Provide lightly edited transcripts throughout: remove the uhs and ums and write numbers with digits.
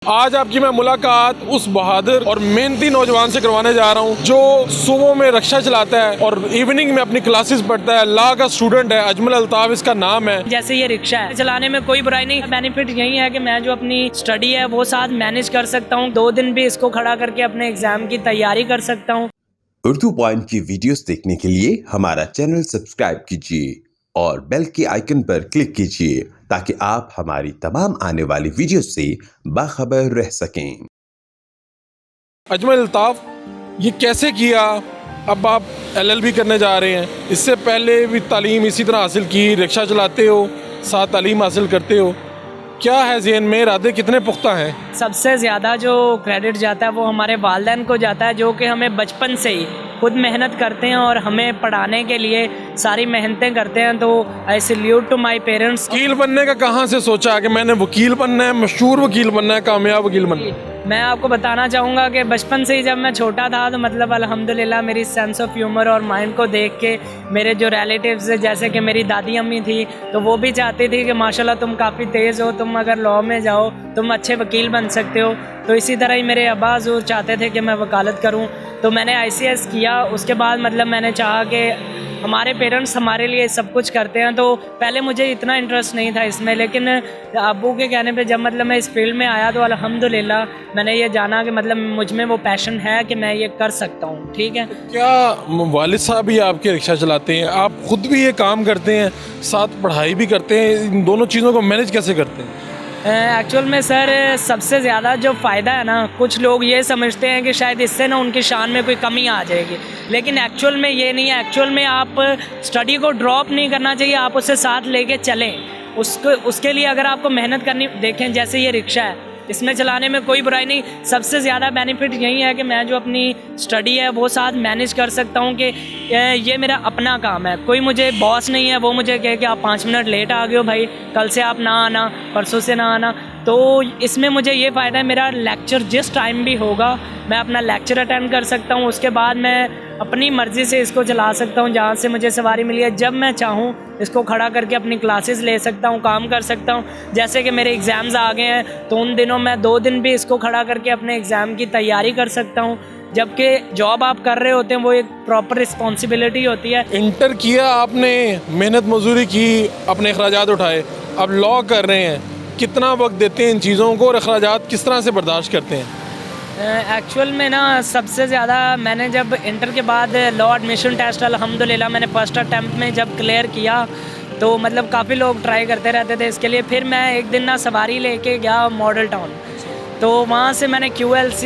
आज आपकी मैं मुलाकात उस बहादुर और मेहनती नौजवान से करवाने जा रहा हूं जो सुबह में रिक्शा चलाता है और इवनिंग में अपनी क्लासेस पढ़ता है। लॉ का स्टूडेंट है, अजमल अल्ताफ इसका नाम है। जैसे ये रिक्शा है, चलाने में कोई बुराई नहीं। बेनिफिट यही है कि मैं जो अपनी स्टडी है वो साथ मैनेज कर सकता हूँ। 2 दिन भी इसको खड़ा करके अपने एग्जाम की तैयारी कर सकता हूँ। उर्दू पॉइंट की वीडियोस देखने के लिए हमारा चैनल सब्सक्राइब कीजिए और बेल के आइकन पर क्लिक कीजिए ताकि आप हमारी तमाम आने वाली वीडियो से बाखबर रह सकें। अजमल अल्ताफ, ये कैसे किया? अब आप LLB करने जा रहे हैं, इससे पहले भी तालीम इसी तरह हासिल की, रिक्शा चलाते हो, साथ तालीम हासिल करते हो। क्या है ज़हन में, इरादे कितने पुख्ता हैं? सबसे ज़्यादा जो क्रेडिट जाता है वो हमारे वालिदैन को जाता है, जो कि हमें बचपन से ही खुद मेहनत करते हैं और हमें पढ़ाने के लिए सारी मेहनतें करते हैं। तो I salute to my parents. वकील बनने का कहाँ से सोचा कि मैंने वकील बनना है, मशहूर वकील बनना है, कामयाब वकील बनना है? मैं आपको बताना चाहूँगा कि बचपन से ही जब मैं छोटा था तो मतलब अल्हम्दुलिल्लाह मेरी सेंस ऑफ ह्यूमर और माइंड को देख के मेरे जो रिलेटिव्स जैसे कि मेरी दादी अम्मी थी तो वो भी चाहती थी कि माशाल्लाह तुम काफ़ी तेज़ हो, तुम अगर लॉ में जाओ तुम अच्छे वकील बन सकते हो। तो इसी तरह ही मेरे अब्बा हुज़ूर चाहते थे कि मैं वकालत करूं। तो मैंने ICS किया। उसके बाद मतलब मैंने चाहा कि हमारे पेरेंट्स हमारे लिए सब कुछ करते हैं, तो पहले मुझे इतना इंटरेस्ट नहीं था इसमें, लेकिन अब्बू के कहने पे जब मतलब मैं इस फील्ड में आया तो अल्हम्दुलिल्लाह मैंने ये जाना कि मतलब मुझ में वो पैशन है कि मैं ये कर सकता हूँ। ठीक है। क्या वालिद साहब भी आपके रिक्शा चलाते हैं, आप खुद भी ये काम करते हैं, साथ पढ़ाई भी करते हैं, इन दोनों चीज़ों को मैनेज कैसे करते हैं? एक्चुअल में सर सबसे ज़्यादा जो फ़ायदा है ना, कुछ लोग ये समझते हैं कि शायद इससे ना उनकी शान में कोई कमी आ जाएगी, लेकिन एक्चुअल में ये नहीं है। एक्चुअल में आप स्टडी को ड्रॉप नहीं करना चाहिए, आप उसे साथ लेके चलें। उसके लिए अगर आपको मेहनत करनी, देखें जैसे ये रिक्शा है, इसमें चलाने में कोई बुराई नहीं। सबसे ज़्यादा बेनिफिट यही है कि मैं जो अपनी स्टडी है वो साथ मैनेज कर सकता हूँ कि ये मेरा अपना काम है। कोई मुझे बॉस नहीं है वो मुझे कहे कि आप 5 मिनट लेट आ गए हो भाई, कल से आप ना आना, परसों से ना आना। तो इसमें मुझे ये फ़ायदा है, मेरा लेक्चर जिस टाइम भी होगा मैं अपना लेक्चर अटेंड कर सकता हूँ। उसके बाद मैं अपनी मर्ज़ी से इसको चला सकता हूँ, जहाँ से मुझे सवारी मिली है जब मैं चाहूँ इसको खड़ा करके अपनी क्लासेस ले सकता हूँ, काम कर सकता हूँ। जैसे कि मेरे एग्ज़ाम्स आ गए हैं तो उन दिनों मैं 2 दिन भी इसको खड़ा करके अपने एग्ज़ाम की तैयारी कर सकता हूँ। जबकि जॉब आप कर रहे होते हैं वो एक प्रॉपर रिस्पॉन्सिबिलिटी होती है। इंटर किया आपने, मेहनत मजदूरी की, अपने अखराजात उठाए, अब लॉ कर रहे हैं, कितना वक्त देते हैं इन चीज़ों को और अखराजात किस तरह से बर्दाश्त करते हैं? एक्चुअल में ना सबसे ज़्यादा मैंने जब इंटर के बाद लॉ एडमिशन टेस्ट अल्हम्दुलिल्लाह मैंने फर्स्ट अटैम्प्ट में जब क्लियर किया तो मतलब काफ़ी लोग ट्राई करते रहते थे इसके लिए। फिर मैं एक दिन ना सवारी लेके गया मॉडल टाउन, तो वहाँ से मैंने QLC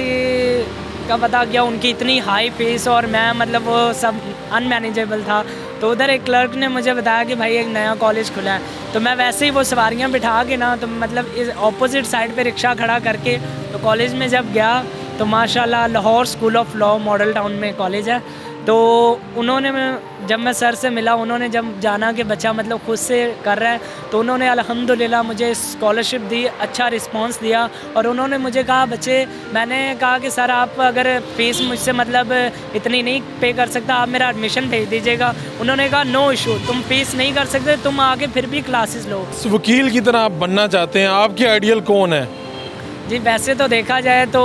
का पता किया, उनकी इतनी हाई फीस और मैं मतलब वो सब अनमैनेजेबल था। तो उधर एक क्लर्क ने मुझे बताया कि भाई एक नया कॉलेज खुला है। तो मैं वैसे ही वो सवारियाँ बिठा के ना, तो मतलब इस ऑपोजिट साइड पे रिक्शा खड़ा करके तो कॉलेज में जब गया तो माशाल्लाह Lahore school of law model town में कॉलेज है। तो उन्होंने जब मैं सर से मिला, उन्होंने जब जाना कि बच्चा मतलब खुद से कर रहा है, तो उन्होंने अल्हम्दुलिल्लाह मुझे स्कॉलरशिप दी, अच्छा रिस्पांस दिया। और उन्होंने मुझे कहा बच्चे, मैंने कहा कि सर आप अगर फ़ीस मुझसे मतलब इतनी नहीं पे कर सकता, आप मेरा एडमिशन भेज दीजिएगा। उन्होंने कहा नो इशू, तुम फ़ीस नहीं कर सकते, तुम आगे फिर भी क्लासेस लो। वकील की तरह आप बनना चाहते हैं, आपके आइडियल कौन है? जी वैसे तो देखा जाए तो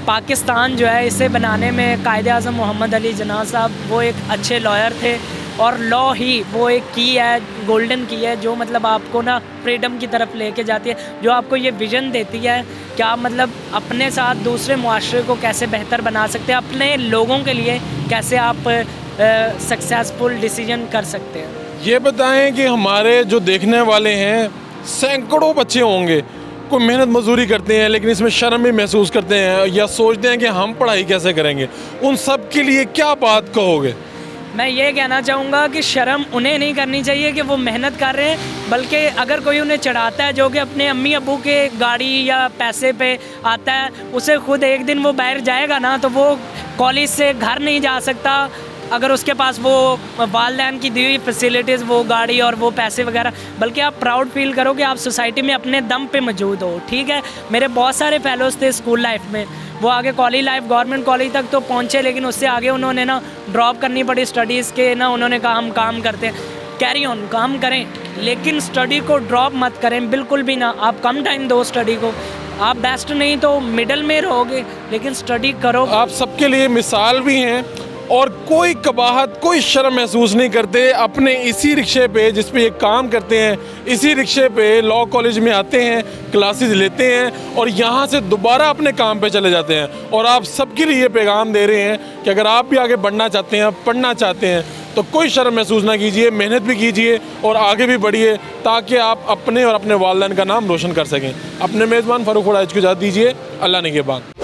पाकिस्तान जो है इसे बनाने में कायदे आज़म मोहम्मद अली जिन्ना साहब वो एक अच्छे लॉयर थे, और लॉ ही वो एक की है, गोल्डन की है, जो मतलब आपको ना फ्रीडम की तरफ लेके जाती है, जो आपको ये विज़न देती है कि आप मतलब अपने साथ दूसरे मुआशरे को कैसे बेहतर बना सकते हैं, अपने लोगों के लिए कैसे आप सक्सेसफुल डिसीजन कर सकते हैं। ये बताएं कि हमारे जो देखने वाले हैं सैकड़ों बच्चे होंगे, कोई मेहनत मजदूरी करते हैं लेकिन इसमें शर्म भी महसूस करते हैं या सोचते हैं कि हम पढ़ाई कैसे करेंगे, उन सब के लिए क्या बात कहोगे? मैं ये कहना चाहूँगा कि शर्म उन्हें नहीं करनी चाहिए कि वो मेहनत कर रहे हैं, बल्कि अगर कोई उन्हें चढ़ाता है जो कि अपने अम्मी अब्बू के गाड़ी या पैसे पे आता है, उसे खुद एक दिन वो बाहर जाएगा ना तो वो कॉलेज से घर नहीं जा सकता अगर उसके पास वो वालिदैन की दी हुई फैसिलिटीज़, वो गाड़ी और वो पैसे वगैरह, बल्कि आप प्राउड फील करो कि आप सोसाइटी में अपने दम पे मौजूद हो। ठीक है। मेरे बहुत सारे फेलोज़ थे स्कूल लाइफ में, वो आगे कॉलेज लाइफ गवर्नमेंट कॉलेज तक तो पहुँचे, लेकिन उससे आगे उन्होंने ना ड्रॉप करनी पड़ी स्टडीज़ के ना, उन्होंने कहा हम काम करते हैं। कैरी ऑन, काम करें, लेकिन स्टडी को ड्रॉप मत करें बिल्कुल भी ना। आप कम टाइम दो स्टडी को, आप बेस्ट नहीं तो मिडल में रहोगे, लेकिन स्टडी करो। आप सबके लिए मिसाल भी हैं और कोई कबाहत, कोई शर्म महसूस नहीं करते। अपने इसी रिक्शे पे जिस पे ये काम करते हैं, इसी रिक्शे पे लॉ कॉलेज में आते हैं, क्लासेस लेते हैं और यहाँ से दोबारा अपने काम पे चले जाते हैं। और आप सबके लिए ये पैगाम दे रहे हैं कि अगर आप भी आगे बढ़ना चाहते हैं, पढ़ना चाहते हैं, तो कोई शर्म महसूस ना कीजिए, मेहनत भी कीजिए और आगे भी बढ़िए, ताकि आप अपने और अपने वालिदैन का नाम रोशन कर सकें। अपने मेज़बान फ़ारूक वड़ाइच को इजाज़त दीजिए। अल्लाह ने के बाद।